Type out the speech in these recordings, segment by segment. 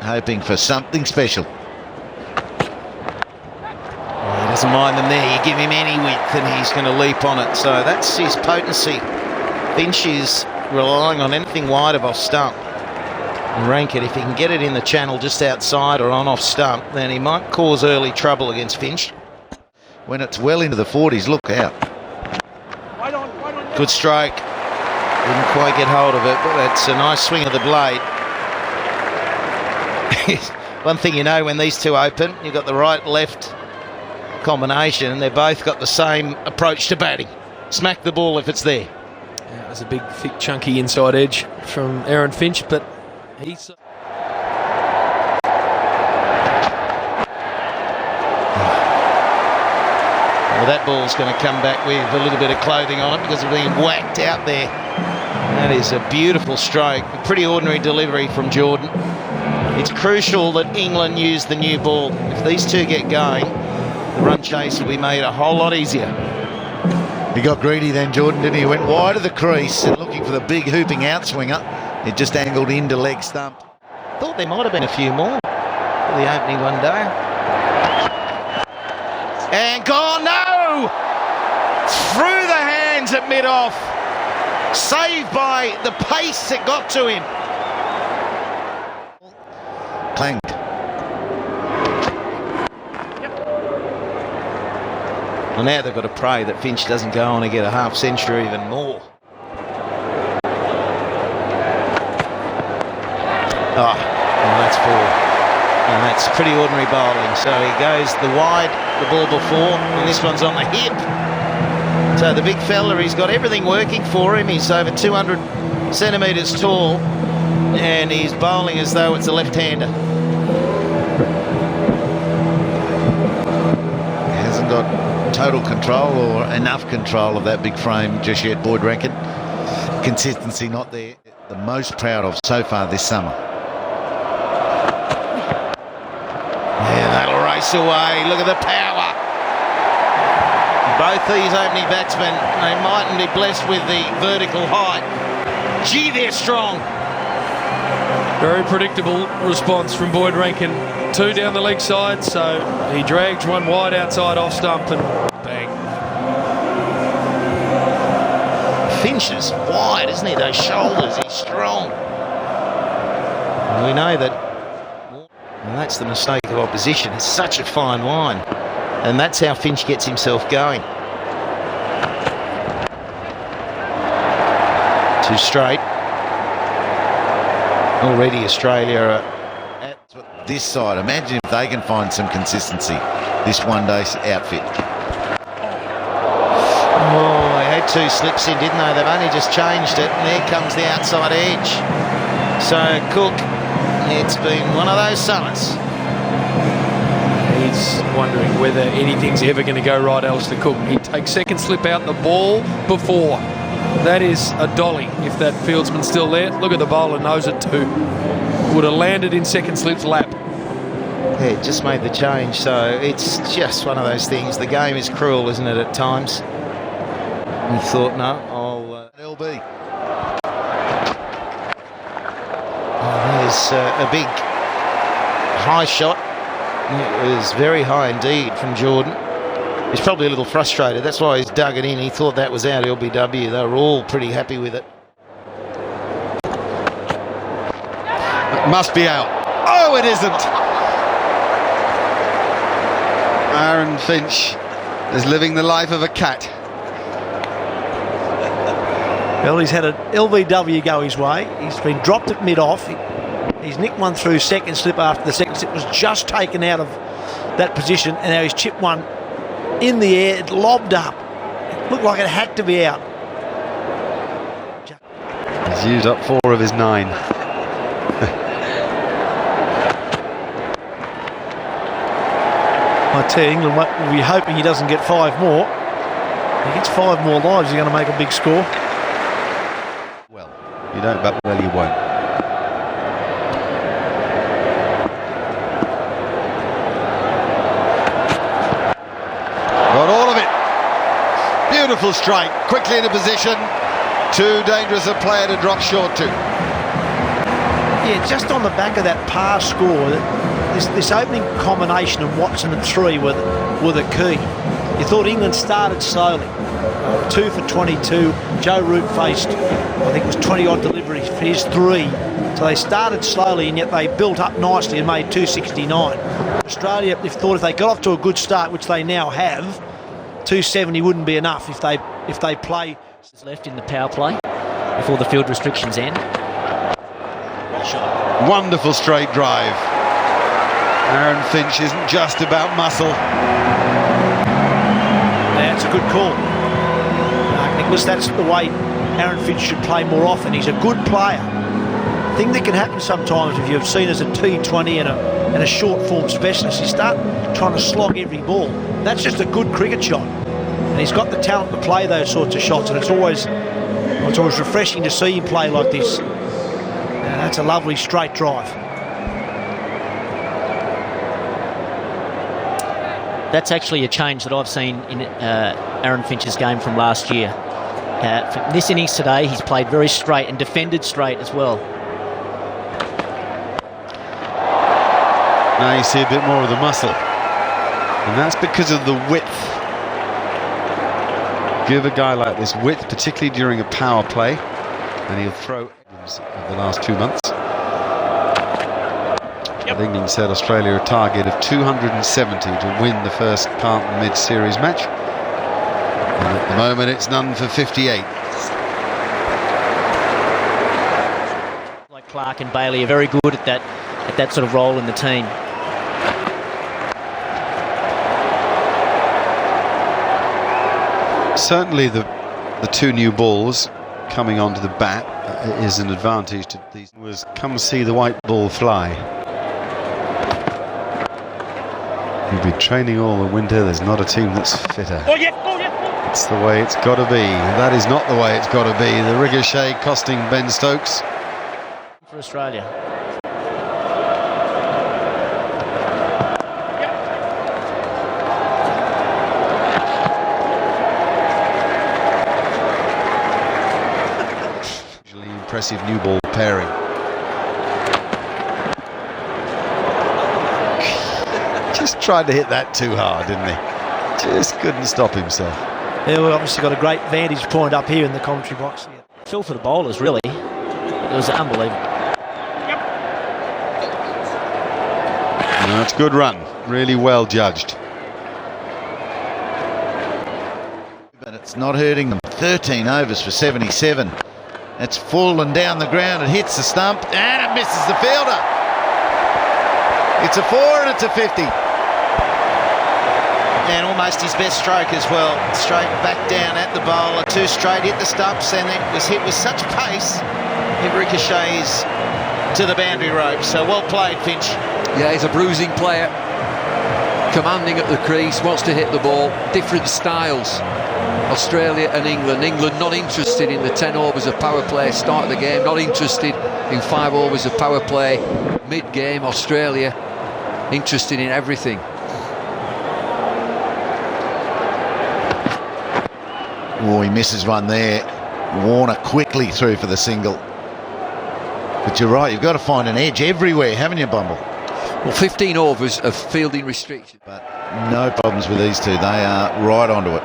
hoping for something special. He doesn't mind them there. You give him any width and he's going to leap on it. So that's his potency. Finch is relying on anything wide of off stump. And Rankin, if he can get it in the channel just outside or on off stump, then he might cause early trouble against Finch. When it's well into the 40s, look out. Good stroke. Didn't quite get hold of it, but that's a nice swing of the blade. One thing you know, when these two open, you've got the right-left combination, and they've both got the same approach to batting. Smack the ball if it's there. Yeah, there's a big, thick, chunky inside edge from Aaron Finch, but he's... Well, that ball's going to come back with a little bit of clothing on it because of being whacked out there. That is a beautiful stroke. A pretty ordinary delivery from Jordan. It's crucial that England use the new ball. If these two get going, the run chase will be made a whole lot easier. He got greedy then, Jordan, didn't he? He went wide of the crease and looking for the big hooping outswinger. It just angled into leg stump. Thought there might have been a few more for the opening one day. And gone, no! Through the hands at mid-off. Saved by the pace that got to him. Clanged. Well, now they've got to pray that Finch doesn't go on and get a half century even more. Oh, and that's four. And that's pretty ordinary bowling. So he goes the wide, the ball before, and this one's on the hip. So the big fella, he's got everything working for him. He's over 200 centimetres tall, and he's bowling as though it's a left-hander. Hasn't got total control or enough control of that big frame just yet, Boyd Rankin. Consistency not there. The most proud of so far this summer. Yeah, that'll race away. Look at the power. Both these opening batsmen, they mightn't be blessed with the vertical height. Gee, they're strong. Very predictable response from Boyd Rankin. Two down the leg side, so he drags one wide outside off stump and bang. Finch is wide, isn't he? Those shoulders, he's strong. And we know that, and that's the mistake of opposition. It's such a fine line. And that's how Finch gets himself going. Too straight. Already Australia are at this side. Imagine if they can find some consistency, this one-day outfit. Oh, they had two slips in, didn't they? They've only just changed it, and there comes the outside edge. So Cook, it's been one of those summers. He's wondering whether anything's ever going to go right, Alistair Cook. He takes second slip out the ball before. That is a dolly if that fieldsman's still there. Look at the bowler, knows it too. Would have landed in second slip's lap. Yeah, just made the change, so it's just one of those things. The game is cruel, isn't it, at times? We thought, no, I'll... LB. Oh, there's a big high shot. It was very high indeed from Jordan. He's probably a little frustrated. That's why he's dug it in. He thought that was out LBW. They were all pretty happy with it. It must be out. Oh, it isn't. Aaron Finch is living the life of a cat. Well, he's had an LBW go his way. He's been dropped at mid-off. He's nicked one through second slip after the second slip was just taken out of that position, and now he's chipped one in the air. It lobbed up. It looked like it had to be out. He's used up 4 of his 9. I tell you, England will be hoping he doesn't get 5 more. If he gets 5 more lives, he's going to make a big score. Well, you don't bat well, you won't. Got all of it. Beautiful strike, quickly into position. Too dangerous a player to drop short to. Yeah, just on the back of that pass score, this opening combination of Watson and 3 were the key. You thought England started slowly. 2 for 22. Joe Root faced, I think it was 20-odd deliveries for his 3. So they started slowly, and yet they built up nicely and made 269. Australia, if they got off to a good start, which they now have, 270 wouldn't be enough if they play. Left in the power play before the field restrictions end. Wonderful straight drive. Aaron Finch isn't just about muscle. That's a good call. Nicholas, that's the way Aaron Finch should play more often. He's a good player. The thing that can happen sometimes if you've seen as a T20 and a short form specialist, you start trying to slog every ball. That's just a good cricket shot. And he's got the talent to play those sorts of shots, and it's always refreshing to see him play like this. And that's a lovely straight drive. That's actually a change that I've seen in Aaron Finch's game from last year. For this innings today, he's played very straight and defended straight as well. Now you see a bit more of the muscle, and that's because of the width. Give a guy like this width, particularly during a power play, and he'll throw the last 2 months. Yep. England set Australia a target of 270 to win the first Carlton mid-series match. And at the moment it's none for 58. Like Clark and Bailey are very good at that sort of role in the team. Certainly the 2 new balls coming onto the bat is an advantage to these. Was come see the white ball fly. You've been training all the winter. There's not a team that's fitter. Oh yeah. It's the way it's got to be. That is not the way it's got to be. The ricochet costing Ben Stokes. For Australia. Impressive new ball pairing. Just tried to hit that too hard, didn't he? Just couldn't stop himself. Yeah, we've obviously got a great vantage point up here in the commentary box. Yeah. Feel for the bowlers, really. It was unbelievable. No, it's a good run. Really well judged. But it's not hurting them. 13 overs for 77. It's fallen down the ground. It hits the stump and it misses the fielder. It's a 4 and it's a 50. And almost his best stroke as well. Straight back down at the bowler. 2 straight, hit the stumps, and it was hit with such pace it ricochets to the boundary rope. So well played, Finch. Yeah, he's a bruising player. Commanding at the crease, wants to hit the ball. Different styles. Australia and England. England not interested in the 10 overs of power play start of the game, not interested in 5 overs of power play mid-game. Australia interested in everything. Oh, he misses one there. Warner quickly through for the single. But you're right, you've got to find an edge everywhere, haven't you, Bumble? Well, 15 overs of fielding restriction. But no problems with these 2. They are right onto it.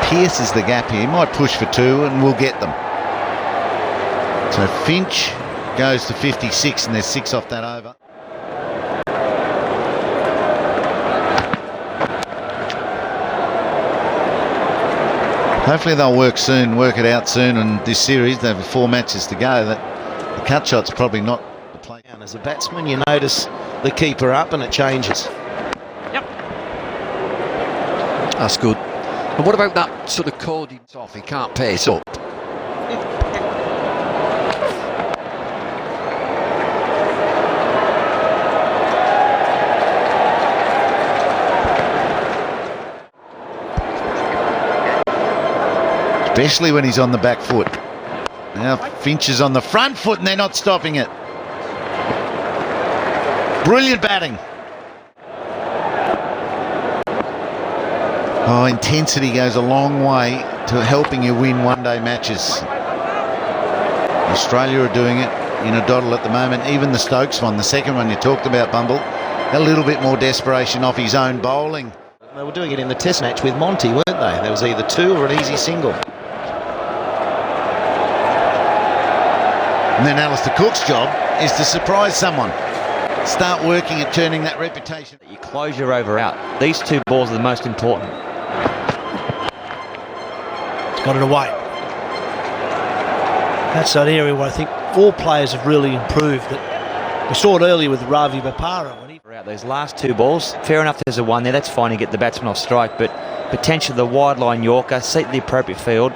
Pierces the gap here. He might push for 2 and we'll get them. So Finch goes to 56 and there's 6 off that over. Hopefully they'll work it out soon in this series. They have 4 matches to go. The cut shot's probably not the play. And as a batsman, you notice the keeper up and it changes. Yep. That's good. And what about that sort of coding off? He can't pace up. Especially when he's on the back foot. Now Finch is on the front foot and they're not stopping it. Brilliant batting. Oh, intensity goes a long way to helping you win one-day matches. Australia are doing it in a doddle at the moment. Even the Stokes one, the second one you talked about, Bumble, a little bit more desperation off his own bowling. They were doing it in the test match with Monty, weren't they? There was either two or an easy single. And then Alistair Cook's job is to surprise someone. Start working at turning that reputation. You close your over out. These two balls are the most important. He's got it away. That's that area where I think all players have really improved. We saw it earlier with Ravi Bapara. Those last two balls, fair enough there's a one there, that's fine to get the batsman off strike, but potentially the wide line Yorker, seat the appropriate field.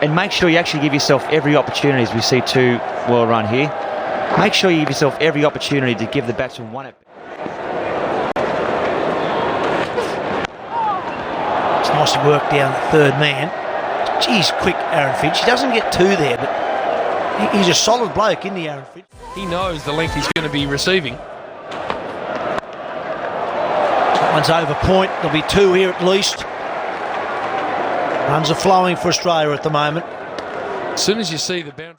And make sure you actually give yourself every opportunity, as we see two well run here. Make sure you give yourself every opportunity to give the batsman one. It's nicely worked down the third man. Geez, quick Aaron Finch. He doesn't get two there, but he's a solid bloke, isn't he, Aaron Finch? He knows the length he's going to be receiving. That one's over point. There'll be two here at least. Runs are flowing for Australia at the moment. As soon as you see the boundary.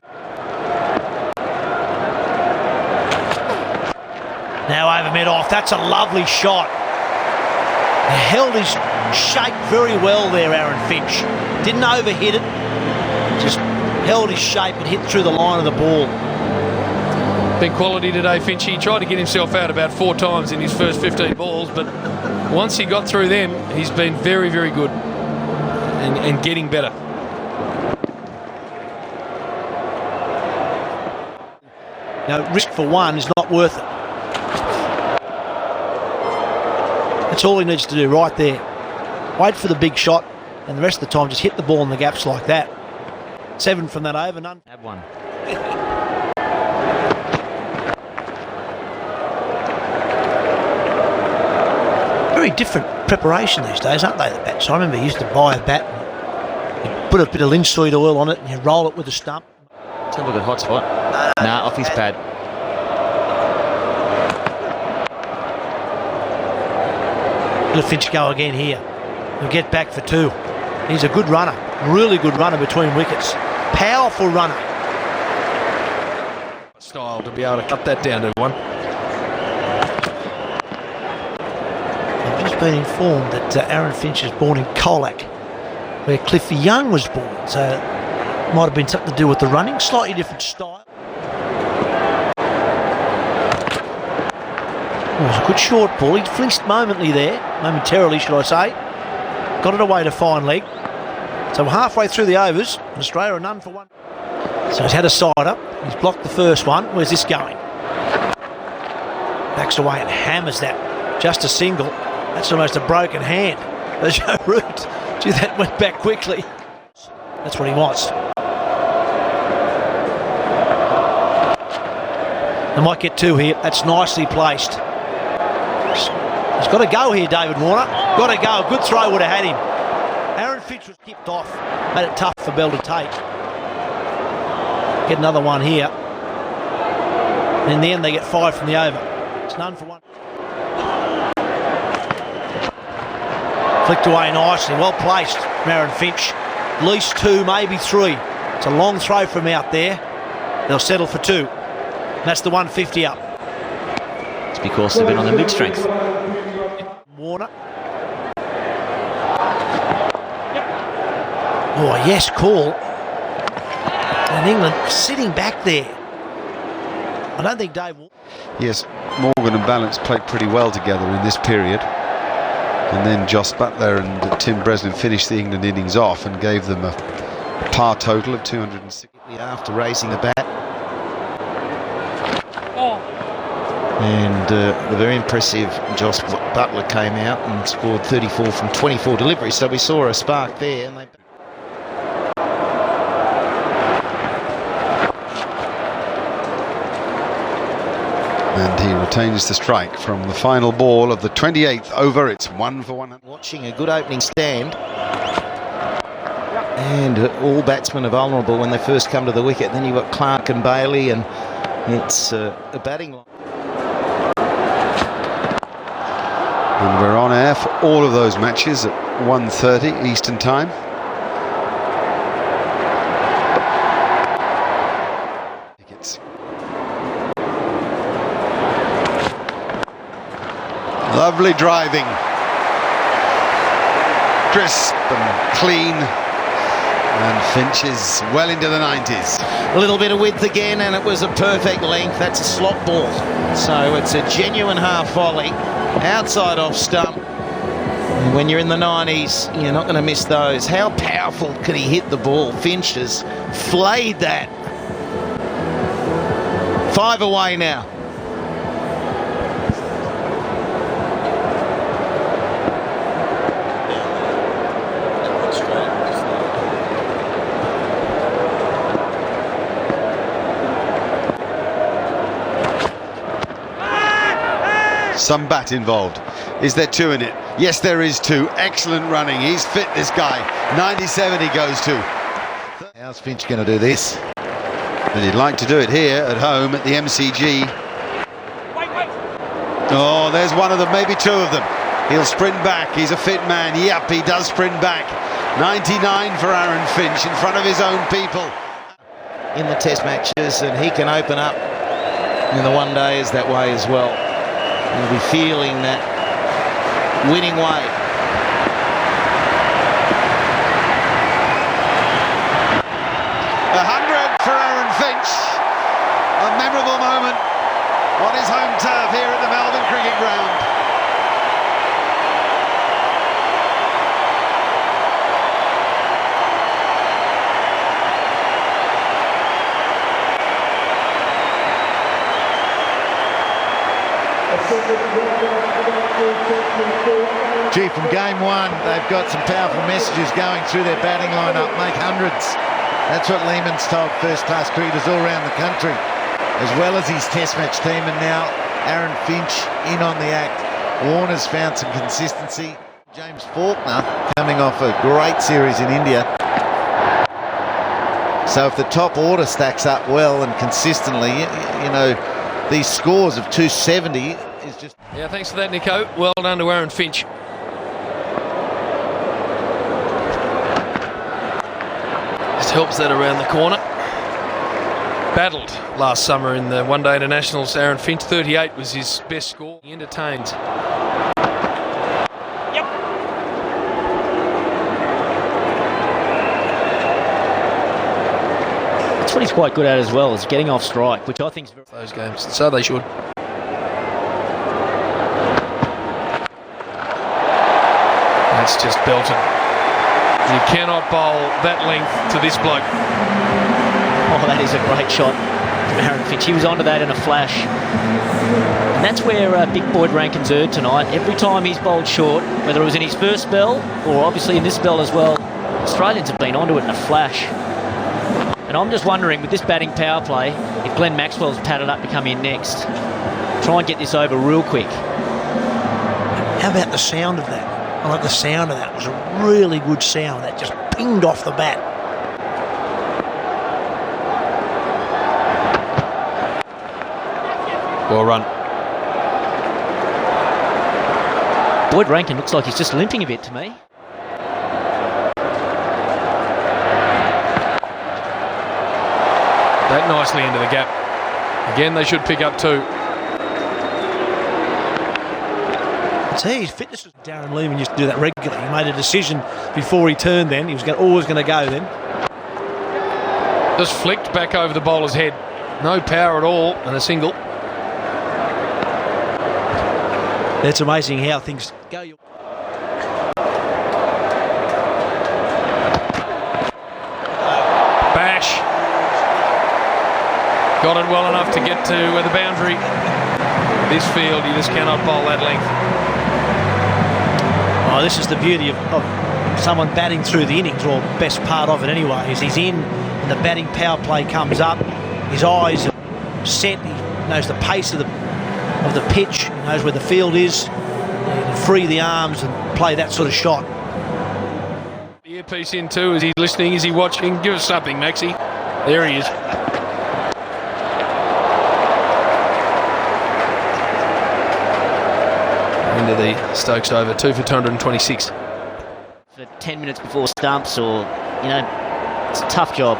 Now over mid-off. That's a lovely shot. He held his shape very well there, Aaron Finch. Didn't overhit it. Just held his shape and hit through the line of the ball. Been quality today, Finch. He tried to get himself out about 4 times in his first 15 balls, but once he got through them, he's been very, very good and getting better. Now, risk for one is not worth it. That's all he needs to do right there. Wait for the big shot, and the rest of the time just hit the ball in the gaps like that. 7 from that over, none. Have one. Very different preparation these days, aren't they, the bats? I remember you used to buy a bat, and you put a bit of linseed oil on it, and you roll it with a stump. Let's have a look at hot spot. Nah, off his pad. Let Finch go again here. He'll get back for 2. He's a good runner, really good runner between wickets. Powerful runner. Style to be able to cut that down to 1. I've just been informed that Aaron Finch is born in Colac, where Cliffy Young was born. So it might have been something to do with the running. Slightly different style. Oh, it was a good short ball. He flinched momentarily, should I say. Got it away to fine leg. So we're halfway through the overs, and Australia are none for 1. So he's had a side up. He's blocked the first one. Where's this going? Backs away and hammers that. Just a single. That's almost a broken hand. There's no root. Gee, that went back quickly. That's what he wants. They might get 2 here. That's nicely placed. He's got to go here, David Warner. Got to go. A good throw would have had him. Aaron Finch was kicked off. Made it tough for Bell to take. Get another one here. And in the end, they get 5 from the over. It's none for 1. Flicked away nicely. Well placed from Aaron Finch. At least 2, maybe 3. It's a long throw from out there. They'll settle for 2. And that's the 150 up. It's because they've been on the mid-strength. Warner. Oh, yes, call. And England sitting back there. I don't think Dave... Yes, Morgan and Balance played pretty well together in this period. And then Joss Butler and Tim Breslin finished the England innings off and gave them a par total of 260. After raising the bat. And the very impressive Joss Butler came out and scored 34 from 24 deliveries. So we saw a spark there. And he retains the strike from the final ball of the 28th over. It's 1 for 1. Watching a good opening stand. And all batsmen are vulnerable when they first come to the wicket. Then you've got Clark and Bailey, and it's a batting line. And we're on air for all of those matches at 1:30 Eastern Time. Lovely driving. Crisp and clean. And Finch is well into the 90s. A little bit of width again, and it was a perfect length. That's a slot ball. So it's a genuine half volley. Outside off stump. When you're in the 90s, you're not going to miss those. How powerful could he hit the ball? Finch has flayed that. 5 away now. Some bat involved. Is there 2 in it? Yes, there is 2. Excellent running. He's fit, this guy. 97 he goes to. How's Finch going to do this? And he'd like to do it here at home at the MCG. Oh, there's one of them, maybe 2 of them. He'll sprint back. He's a fit man. Yep, he does sprint back. 99 for Aaron Finch in front of his own people. In the test matches, and he can open up in the one days that way as well. He'll be feeling that winning way. A 100 for Aaron Finch. A memorable moment on his home turf here at the Melbourne Cricket Ground. Gee, from game 1, they've got some powerful messages going through their batting lineup. Make hundreds. That's what Lehman's told first-class cricketers all around the country, as well as his test match team. And now Aaron Finch in on the act. Warner's found some consistency. James Faulkner coming off a great series in India. So if the top order stacks up well and consistently, you know, these scores of 270 is just... Yeah, thanks for that, Nico. Well done to Aaron Finch. Just helps that around the corner. Battled last summer in the one-day internationals. Aaron Finch, 38 was his best score. He entertained. That's what he's quite good at as well, is getting off strike, which I think is very... Those games, so they should. That's just belted. You cannot bowl that length to this bloke. Oh, that is a great shot from Aaron Finch. He was onto that in a flash. And that's where Big Boyd Rankin's erred tonight. Every time he's bowled short, whether it was in his first spell or obviously in this spell as well, Australians have been onto it in a flash. And I'm just wondering, with this batting power play, if Glenn Maxwell's padded up to come in next, try and get this over real quick. How about the sound of that? I like the sound of that. It was a really good sound. That just pinged off the bat. Well run. Boyd Rankin looks like he's just limping a bit to me. That nicely into the gap. Again, they should pick up 2. See, his fitness was... Darren Lehman used to do that regularly. He made a decision before he turned then. He was always going to go then. Just flicked back over the bowler's head. No power at all, and a single. That's amazing how things go. Bash. Got it well enough to get to the boundary. This field, you just cannot bowl that length. Oh, this is the beauty of someone batting through the innings, or best part of it anyway, is he's in and the batting power play comes up. His eyes are set. He knows the pace of the pitch. He knows where the field is. He can free the arms and play that sort of shot. The earpiece in too. Is he listening? Is he watching? Give us something, Maxie. There he is. Into the Stokes over, 2 for 226. For 10 minutes before stumps, or, you know, it's a tough job.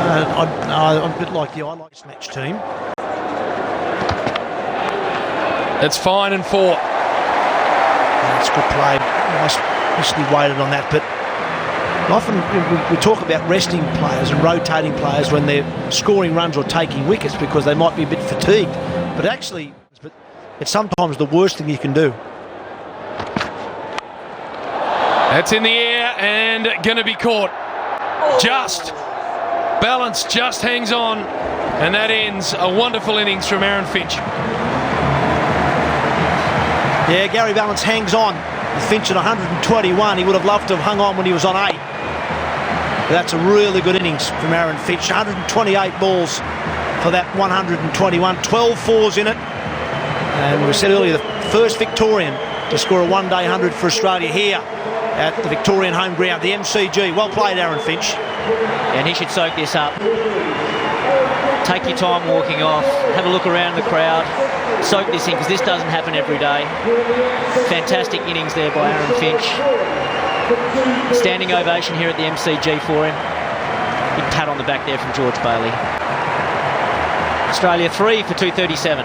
I'm a bit like you. I like this match team. It's fine and 4. That's good play. Nicely weighted on that. But often we talk about resting players and rotating players when they're scoring runs or taking wickets because they might be a bit fatigued. But actually, it's sometimes the worst thing you can do. That's in the air and going to be caught. Just. Balance just hangs on. And that ends a wonderful innings from Aaron Finch. Yeah, Gary Balance hangs on. Finch at 121. He would have loved to have hung on when he was on 8. But that's a really good innings from Aaron Finch. 128 balls for that 121. 12 fours in it. And we said earlier, the first Victorian to score a one-day 100 for Australia here at the Victorian home ground, the MCG. Well played, Aaron Finch. And he should soak this up. Take your time walking off. Have a look around the crowd. Soak this in, because this doesn't happen every day. Fantastic innings there by Aaron Finch. Standing ovation here at the MCG for him. Big pat on the back there from George Bailey. Australia 3 for 237.